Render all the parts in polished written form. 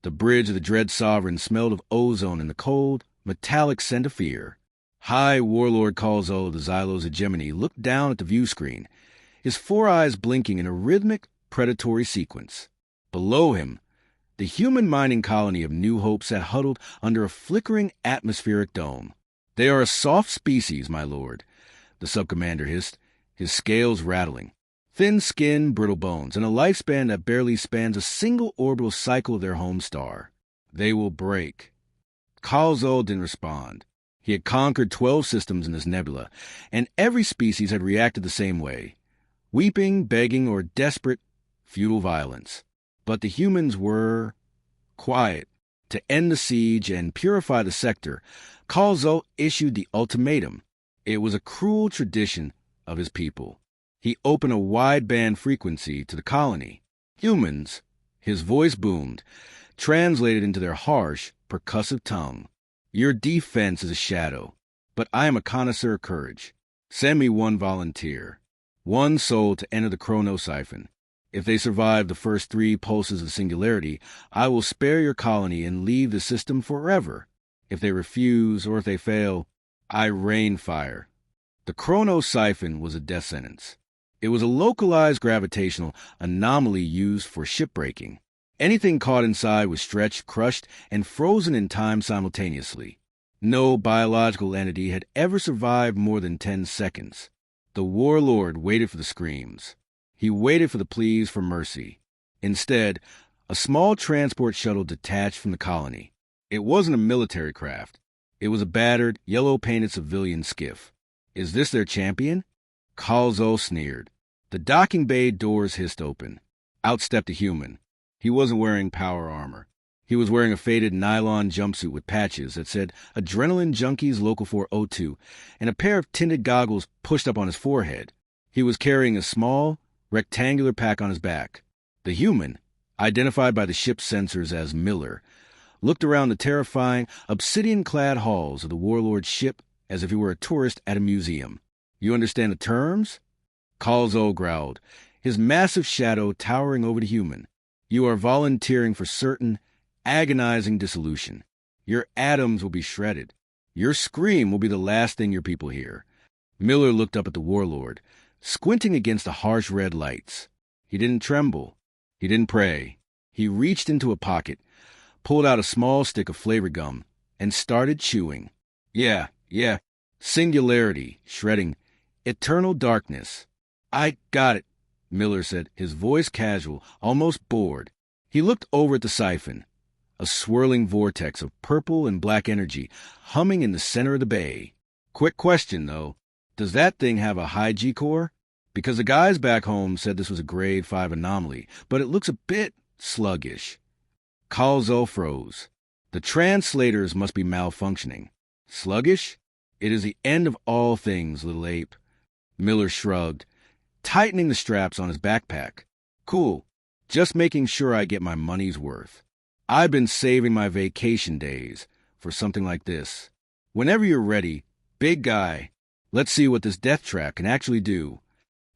The bridge of the Dread Sovereign smelled of ozone and the cold, metallic scent of fear. High Warlord Kahl-Zul of the Xylos Hegemony looked down at the view screen, his four eyes blinking in a rhythmic, predatory sequence. Below him, the human mining colony of New Hope sat huddled under a flickering atmospheric dome. "They are a soft species, my lord," the sub-commander hissed, his scales rattling. "Thin skin, brittle bones, and a lifespan that barely spans a single orbital cycle of their home star. They will break." Kahl-Zul didn't respond. He had conquered 12 systems in this nebula, and every species had reacted the same way. Weeping, begging, or desperate, futile violence. But the humans were quiet. To end the siege and purify the sector, Kahl-Zul issued the ultimatum. It was a cruel tradition of his people. He opened a wideband frequency to the colony. "Humans," his voice boomed, translated into their harsh, percussive tongue. "Your defense is a shadow, but I am a connoisseur of courage. Send me one volunteer, one soul to enter the Chronos-Siphon. If they survive the first 3 pulses of singularity, I will spare your colony and leave the system forever. If they refuse, or if they fail, I rain fire." The Chronos-Siphon was a death sentence. It was a localized gravitational anomaly used for shipbreaking. Anything caught inside was stretched, crushed, and frozen in time simultaneously. No biological entity had ever survived more than 10 seconds. The Warlord waited for the screams. He waited for the pleas for mercy. Instead, a small transport shuttle detached from the colony. It wasn't a military craft. It was a battered, yellow-painted civilian skiff. "Is this their champion?" Kahl-Zul sneered. The docking bay doors hissed open. Out stepped a human. He wasn't wearing power armor. He was wearing a faded nylon jumpsuit with patches that said Adrenaline Junkies Local 402 and a pair of tinted goggles pushed up on his forehead. He was carrying a small, rectangular pack on his back. The human, identified by the ship's sensors as Miller, looked around the terrifying, obsidian-clad halls of the Warlord's ship as if he were a tourist at a museum. "You understand the terms?" Kahl-Zul growled, his massive shadow towering over the human. "You are volunteering for certain, agonizing dissolution. Your atoms will be shredded. Your scream will be the last thing your people hear." Miller looked up at the Warlord, squinting against the harsh red lights. He didn't tremble. He didn't pray. He reached into a pocket, pulled out a small stick of flavor gum, and started chewing. Yeah, singularity, shredding, eternal darkness. "I got it," Miller said, his voice casual, almost bored. He looked over at the siphon, a swirling vortex of purple and black energy humming in the center of the bay. "Quick question, though. Does that thing have a high G-core? Because the guys back home said this was a grade 5 anomaly, but it looks a bit sluggish." Kahl-Zul froze. The translators must be malfunctioning. "Sluggish? It is the end of all things, little ape." Miller shrugged, tightening the straps on his backpack. "Cool. Just making sure I get my money's worth. I've been saving my vacation days for something like this. Whenever you're ready, big guy, let's see what this death trap can actually do."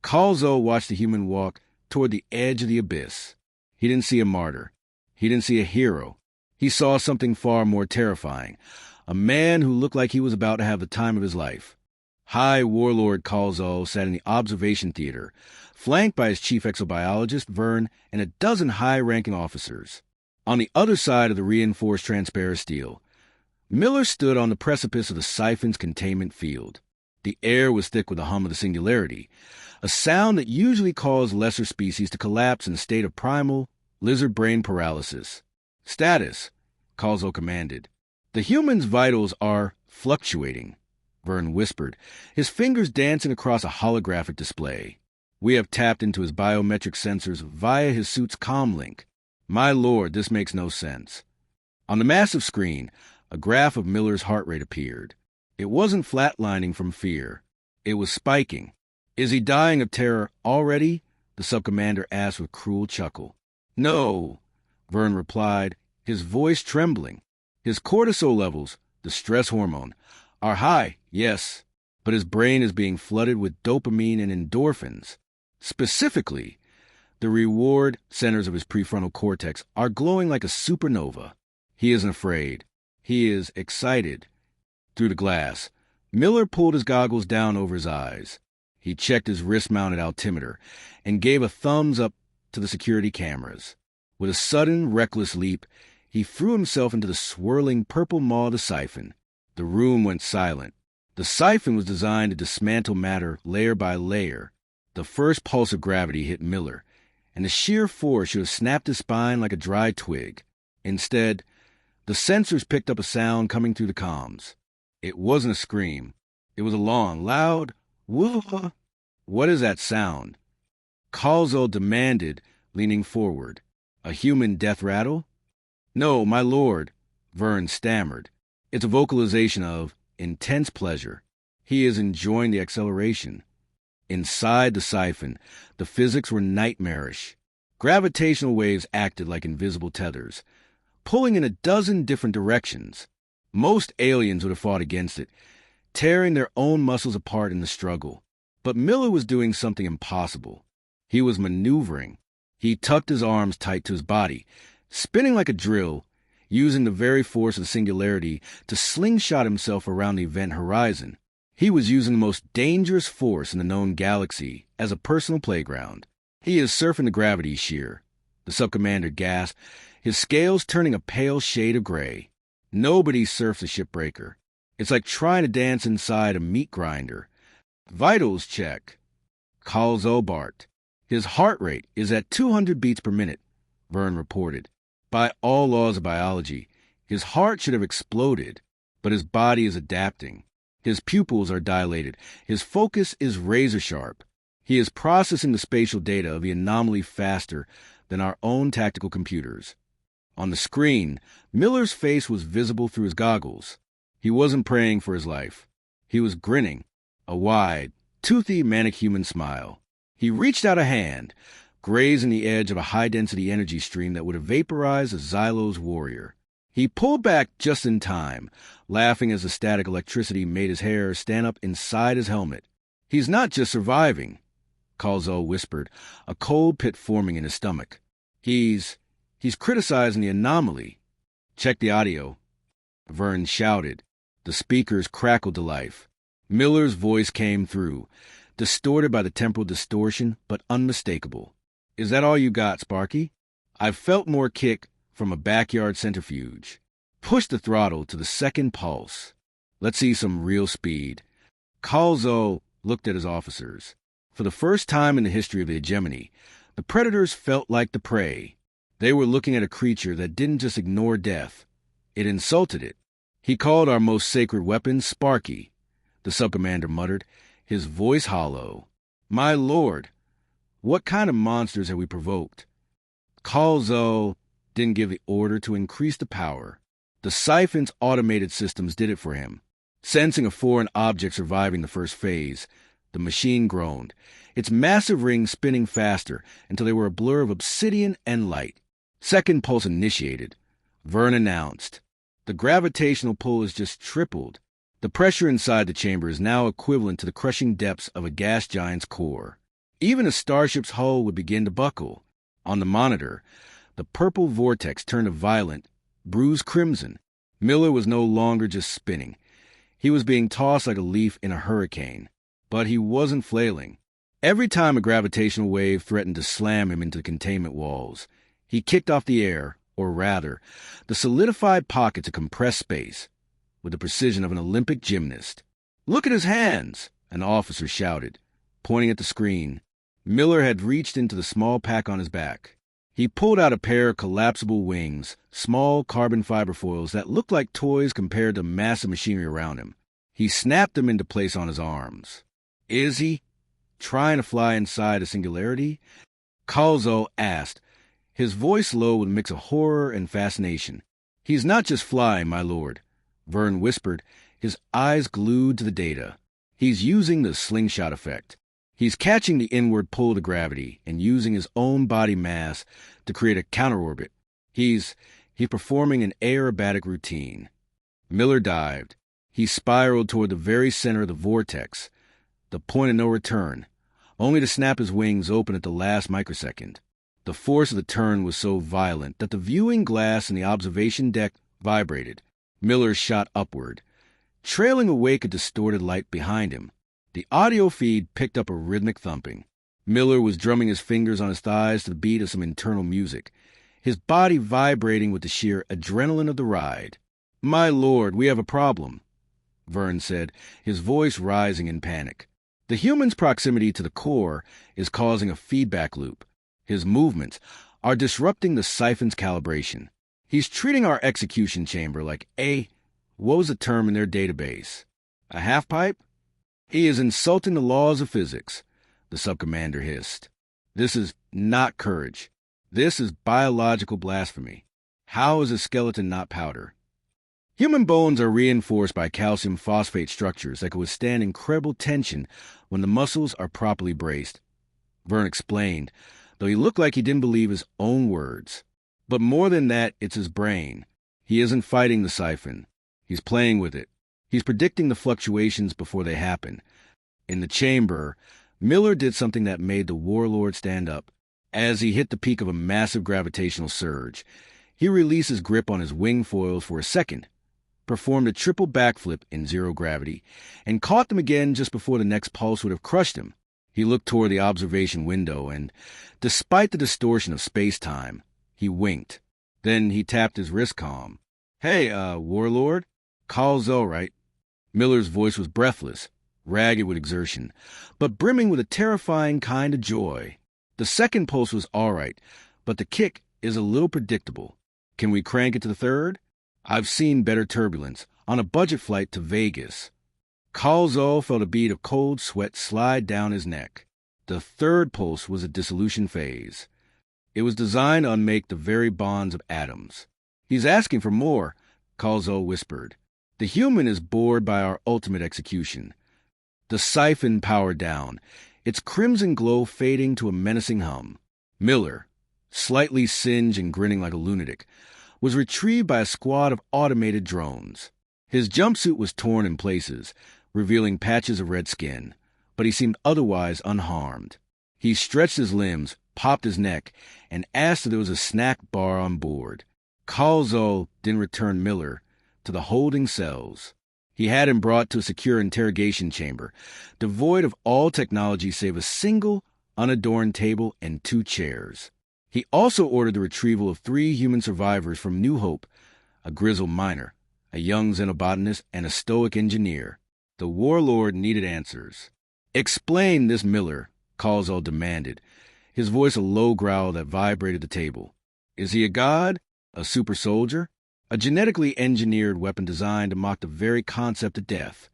Kahl-Zul watched the human walk toward the edge of the abyss. He didn't see a martyr. He didn't see a hero. He saw something far more terrifying. A man who looked like he was about to have the time of his life. High Warlord Kahl-Zul sat in the observation theater, flanked by his chief exobiologist, Vern, and a dozen high-ranking officers. On the other side of the reinforced transparent steel, Miller stood on the precipice of the siphon's containment field. The air was thick with the hum of the singularity, a sound that usually caused lesser species to collapse in a state of primal, lizard brain paralysis. "Status," Kahl-Zul commanded. "The human's vitals are fluctuating," Vern whispered, his fingers dancing across a holographic display. "We have tapped into his biometric sensors via his suit's comlink. My lord, this makes no sense." On the massive screen, a graph of Miller's heart rate appeared. It wasn't flatlining from fear. It was spiking. "Is he dying of terror already?" the sub-commander asked with a cruel chuckle. "No," Vern replied, his voice trembling. "His cortisol levels, the stress hormone, are high, yes, but his brain is being flooded with dopamine and endorphins. Specifically, The reward centers of his prefrontal cortex are glowing like a supernova. He isn't afraid. He is excited. Through the glass, Miller pulled his goggles down over his eyes. He checked his wrist-mounted altimeter and gave a thumbs up to the security cameras. With a sudden, reckless leap, he threw himself into the swirling purple maw of the siphon. The room went silent. The siphon was designed to dismantle matter layer by layer. The first pulse of gravity hit Miller, and the sheer force should have snapped his spine like a dry twig. Instead, the sensors picked up a sound coming through the comms. It wasn't a scream. It was a long, loud whoa. What is that sound? Kahl-Zul demanded, leaning forward. A human death rattle? No, my lord, Vern stammered. It's a vocalization of intense pleasure. He is enjoying the acceleration. Inside the siphon, the physics were nightmarish. Gravitational waves acted like invisible tethers, pulling in a dozen different directions. Most aliens would have fought against it, tearing their own muscles apart in the struggle. But Miller was doing something impossible. He was maneuvering. He tucked his arms tight to his body, spinning like a drill, using the very force of the singularity to slingshot himself around the event horizon. He was using the most dangerous force in the known galaxy as a personal playground. He is surfing the gravity shear. The sub-commander gasped, his scales turning a pale shade of gray. Nobody surfs a shipbreaker. It's like trying to dance inside a meat grinder. Vitals check. Kahl-Zul barked. His heart rate is at 200 beats per minute, Vern reported. By all laws of biology, his heart should have exploded, but his body is adapting. His pupils are dilated. His focus is razor-sharp. He is processing the spatial data of the anomaly faster than our own tactical computers. On the screen, Miller's face was visible through his goggles. He wasn't praying for his life. He was grinning, a wide, toothy, manic human smile. He reached out a hand, grazing the edge of a high-density energy stream that would have vaporized a Xylos warrior. He pulled back just in time, laughing as the static electricity made his hair stand up inside his helmet. He's not just surviving, Kahl-Zul whispered, a cold pit forming in his stomach. He's criticizing the anomaly. Check the audio, Vern shouted. The speakers crackled to life. Miller's voice came through, distorted by the temporal distortion, but unmistakable. Is that all you got, Sparky? I've felt more kick from a backyard centrifuge. Push the throttle to the second pulse. Let's see some real speed. Kahl-Zul looked at his officers. For the first time in the history of the hegemony, the predators felt like the prey. They were looking at a creature that didn't just ignore death. It insulted it. He called our most sacred weapon Sparky, the sub-commander muttered, his voice hollow. My lord, what kind of monsters have we provoked? Kahl-Zul didn't give the order to increase the power. The siphon's automated systems did it for him. Sensing a foreign object surviving the first phase, the machine groaned, its massive rings spinning faster until they were a blur of obsidian and light. Second pulse initiated. Vern announced. The gravitational pull has just tripled. The pressure inside the chamber is now equivalent to the crushing depths of a gas giant's core. Even a starship's hull would begin to buckle. On the monitor, the purple vortex turned a violent, bruised crimson. Miller was no longer just spinning. He was being tossed like a leaf in a hurricane. But he wasn't flailing. Every time a gravitational wave threatened to slam him into the containment walls, he kicked off the air, or rather, the solidified pockets of compressed space, with the precision of an Olympic gymnast. Look at his hands, an officer shouted, pointing at the screen. Miller had reached into the small pack on his back. He pulled out a pair of collapsible wings, small carbon fiber foils that looked like toys compared to massive machinery around him. He snapped them into place on his arms. Is he trying to fly inside a singularity? Kahl-Zul asked, his voice low with a mix of horror and fascination. He's not just flying, my lord, Vern whispered, his eyes glued to the data. He's using the slingshot effect. He's catching the inward pull of gravity and using his own body mass to create a counterorbit. He's performing an aerobatic routine. Miller dived. He spiraled toward the very center of the vortex, the point of no return, only to snap his wings open at the last microsecond. The force of the turn was so violent that the viewing glass in the observation deck vibrated. Miller shot upward, trailing awake a distorted light behind him. The audio feed picked up a rhythmic thumping. Miller was drumming his fingers on his thighs to the beat of some internal music, his body vibrating with the sheer adrenaline of the ride. "My lord, we have a problem," Vern said, his voice rising in panic. "The human's proximity to the core is causing a feedback loop. His movements are disrupting the siphon's calibration. He's treating our execution chamber like what was the term in their database? A half-pipe? He is insulting the laws of physics," the sub-commander hissed. "This is not courage. This is biological blasphemy. How is a skeleton not powder?" Human bones are reinforced by calcium phosphate structures that can withstand incredible tension when the muscles are properly braced, Vern explained, though he looked like he didn't believe his own words. But more than that, it's his brain. He isn't fighting the siphon. He's playing with it. He's predicting the fluctuations before they happen. In the chamber, Miller did something that made the Warlord stand up. As he hit the peak of a massive gravitational surge, he released his grip on his wing foils for a second, performed a triple backflip in zero gravity, and caught them again just before the next pulse would have crushed him. He looked toward the observation window, and, despite the distortion of space-time, he winked. Then he tapped his wrist comm. "Hey, Warlord? Kahl-Zul, right?" Miller's voice was breathless, ragged with exertion, but brimming with a terrifying kind of joy. The second pulse was all right, but the kick is a little predictable. Can we crank it to the third? I've seen better turbulence on a budget flight to Vegas. Kahl-Zul felt a bead of cold sweat slide down his neck. The third pulse was a dissolution phase. It was designed to unmake the very bonds of atoms. "He's asking for more," Kahl-Zul whispered. "The human is bored by our ultimate execution." The siphon powered down, its crimson glow fading to a menacing hum. Miller, slightly singed and grinning like a lunatic, was retrieved by a squad of automated drones. His jumpsuit was torn in places, revealing patches of red skin, but he seemed otherwise unharmed. He stretched his limbs, popped his neck, and asked if there was a snack bar on board. Kahl-Zul then returned Miller to the holding cells. He had him brought to a secure interrogation chamber, devoid of all technology save a single, unadorned table and 2 chairs. He also ordered the retrieval of 3 human survivors from New Hope, a grizzled miner, a young xenobotanist, and a stoic engineer. The Warlord needed answers. "Explain this Miller," Kahl-Zul demanded, his voice a low growl that vibrated the table. "Is he a god? A super soldier? A genetically engineered weapon designed to mock the very concept of death?"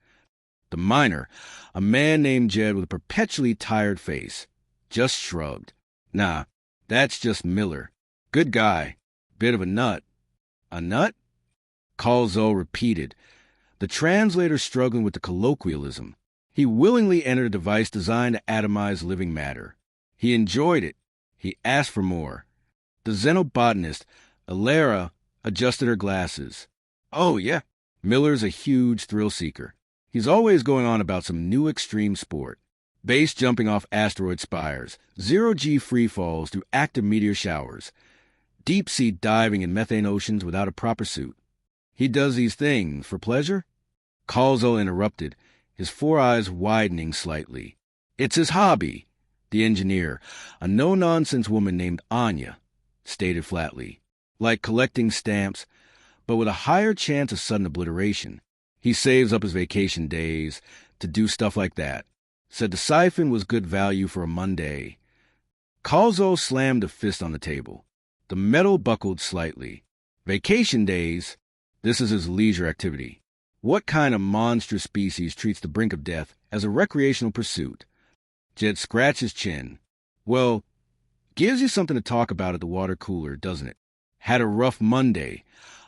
The miner, a man named Jed with a perpetually tired face, just shrugged. "Nah, that's just Miller. Good guy. Bit of a nut." "A nut?" Kahl-Zul repeated, the translator struggling with the colloquialism. He willingly entered a device designed to atomize living matter. He enjoyed it. He asked for more. The xenobotanist, Alara, adjusted her glasses. "Oh, yeah. Miller's a huge thrill-seeker. He's always going on about some new extreme sport. Base jumping off asteroid spires, zero-G free falls through active meteor showers, deep-sea diving in methane oceans without a proper suit. He does these things for pleasure?" Kahl-Zul interrupted, his 4 eyes widening slightly. "It's his hobby," the engineer, a no-nonsense woman named Anya, stated flatly. "Like collecting stamps, but with a higher chance of sudden obliteration. He saves up his vacation days to do stuff like that. Said the siphon was good value for a Monday." Kahl-Zul slammed a fist on the table. The metal buckled slightly. "Vacation days? This is his leisure activity. What kind of monstrous species treats the brink of death as a recreational pursuit?" Jed scratched his chin. "Well, gives you something to talk about at the water cooler, doesn't it? Had a rough Monday.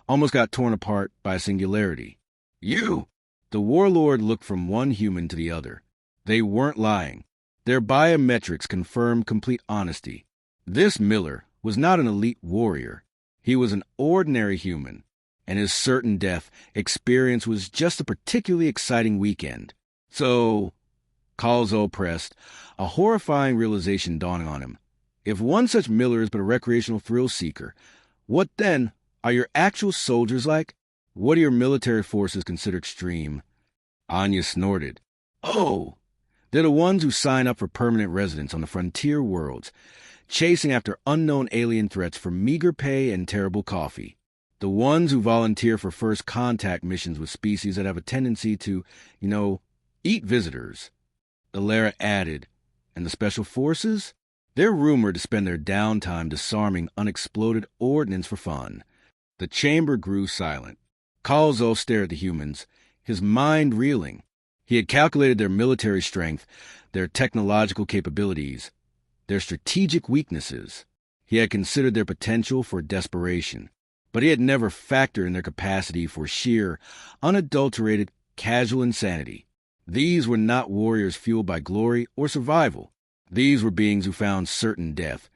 Almost got torn apart by a singularity." "You!" The Warlord looked from one human to the other. They weren't lying. Their biometrics confirmed complete honesty. This Miller was not an elite warrior. He was an ordinary human, and his certain death experience was just a particularly exciting weekend. "So," Kahl-Zul pressed, a horrifying realization dawning on him, If one such Miller is but a recreational thrill seeker, what then are your actual soldiers like? What are your military forces considered extreme? Anya snorted. Oh, they're the ones who sign up for permanent residence on the frontier worlds, chasing after unknown alien threats for meager pay and terrible coffee. The ones who volunteer for first contact missions with species that have a tendency to, eat visitors. Alara added, and the special forces? They're rumored to spend their downtime disarming unexploded ordnance for fun. The chamber grew silent. Kahl-Zul stared at the humans, his mind reeling. He had calculated their military strength, their technological capabilities, their strategic weaknesses. He had considered their potential for desperation, but he had never factored in their capacity for sheer, unadulterated, casual insanity. These were not warriors fueled by glory or survival. These were beings who found certain death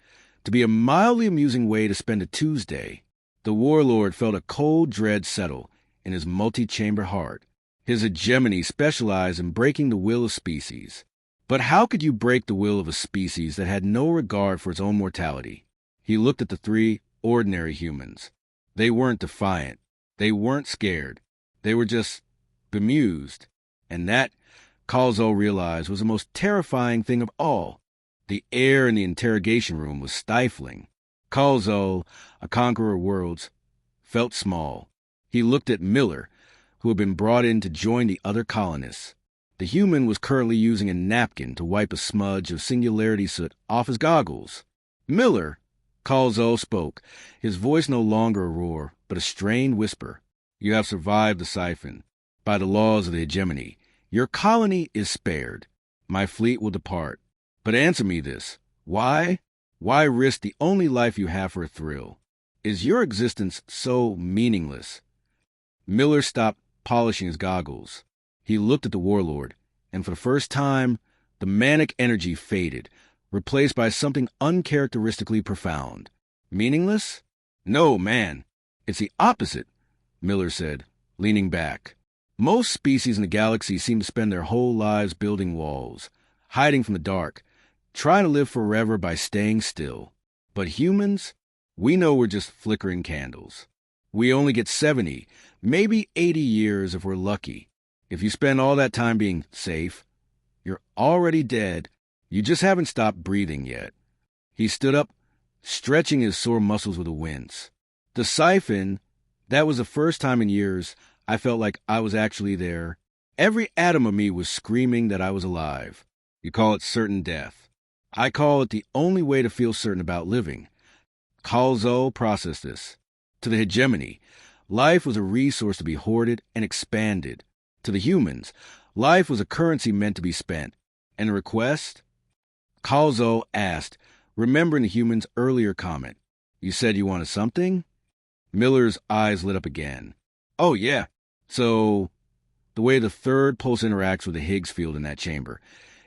to be a mildly amusing way to spend a Tuesday. The Warlord felt a cold dread settle in his multi-chamber heart. His hegemony specialized in breaking the will of species. But how could you break the will of a species that had no regard for its own mortality? He looked at the three ordinary humans. They weren't defiant. They weren't scared. They were just bemused. And that, Kahl-Zul realized, was the most terrifying thing of all. The air in the interrogation room was stifling. Kahl-Zul, a conqueror of worlds, felt small. He looked at Miller, who had been brought in to join the other colonists. The human was currently using a napkin to wipe a smudge of singularity soot off his goggles. Miller, Kahl-Zul spoke, his voice no longer a roar, but a strained whisper. You have survived the Siphon. By the laws of the hegemony, your colony is spared. My fleet will depart. But answer me this. Why? Why risk the only life you have for a thrill? Is your existence so meaningless? Miller stopped polishing his goggles. He looked at the Warlord, and for the first time, the manic energy faded, replaced by something uncharacteristically profound. Meaningless? No, man. It's the opposite, Miller said, leaning back. Most species in the galaxy seem to spend their whole lives building walls, hiding from the dark, trying to live forever by staying still. But humans, we know we're just flickering candles. We only get 70, maybe 80 years if we're lucky. If you spend all that time being safe, you're already dead. You just haven't stopped breathing yet. He stood up, stretching his sore muscles with a wince. The Siphon, that was the first time in years I felt like I was actually there. Every atom of me was screaming that I was alive. You call it certain death. I call it the only way to feel certain about living. Kahl-Zul processed this. To the hegemony, life was a resource to be hoarded and expanded. To the humans, life was a currency meant to be spent. And a request? Kahl-Zul asked, remembering the human's earlier comment. You said you wanted something? Miller's eyes lit up again. Oh, yeah. So, the way the third pulse interacts with the Higgs field in that chamber,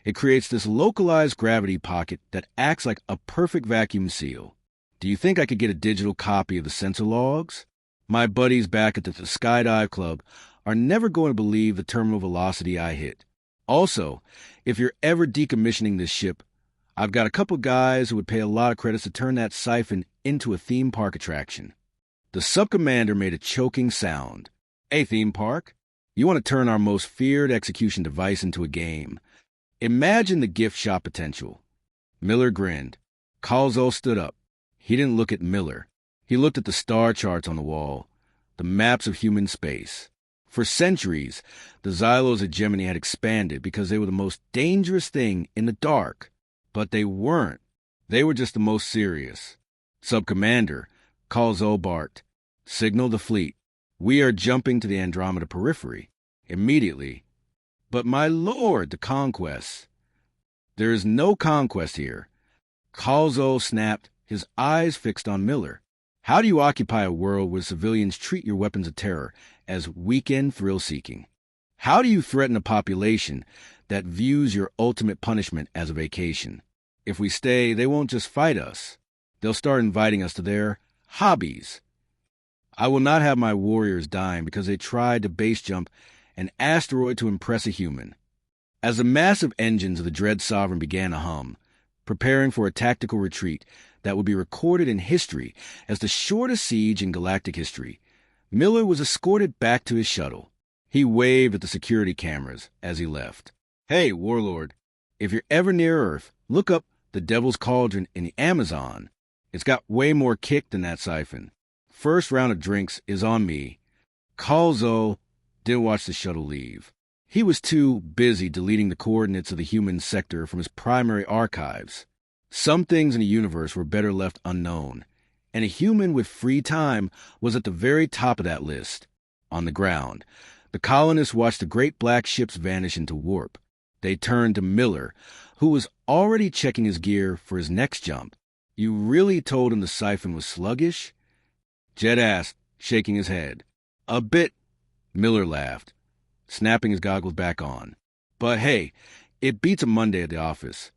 it creates this localized gravity pocket that acts like a perfect vacuum seal. Do you think I could get a digital copy of the sensor logs? My buddies back at the Skydive Club are never going to believe the terminal velocity I hit. Also, if you're ever decommissioning this ship, I've got a couple guys who would pay a lot of credits to turn that Siphon into a theme park attraction. The sub-commander made a choking sound. A theme park? You want to turn our most feared execution device into a game. Imagine the gift shop potential. Miller grinned. Kahl-Zul stood up. He didn't look at Miller. He looked at the star charts on the wall, the maps of human space. For centuries, the Xylos Hegemony had expanded because they were the most dangerous thing in the dark. But they weren't. They were just the most serious. Sub-commander, Kahl-Zul barked. Signal the fleet. We are jumping to the Andromeda periphery. Immediately. But my lord, the conquest. There is no conquest here. Kahl-Zul snapped, his eyes fixed on Miller. How do you occupy a world where civilians treat your weapons of terror as weekend thrill-seeking? How do you threaten a population that views your ultimate punishment as a vacation? If we stay, they won't just fight us. They'll start inviting us to their hobbies. I will not have my warriors dying because they tried to base jump an asteroid to impress a human. As the massive engines of the Dread Sovereign began to hum, preparing for a tactical retreat that would be recorded in history as the shortest siege in galactic history. Miller was escorted back to his shuttle. He waved at the security cameras as he left. "Hey, Warlord, if you're ever near Earth, look up the Devil's Cauldron in the Amazon. It's got way more kick than that siphon. First round of drinks is on me." Kahl-Zul didn't watch the shuttle leave. He was too busy deleting the coordinates of the human sector from his primary archives. Some things in the universe were better left unknown, and a human with free time was at the very top of that list. On the ground, the colonists watched the great black ships vanish into warp. They turned to Miller, who was already checking his gear for his next jump. "You really told him the siphon was sluggish?" Jed asked, shaking his head. "A bit," Miller laughed, snapping his goggles back on. "But hey, it beats a Monday at the office.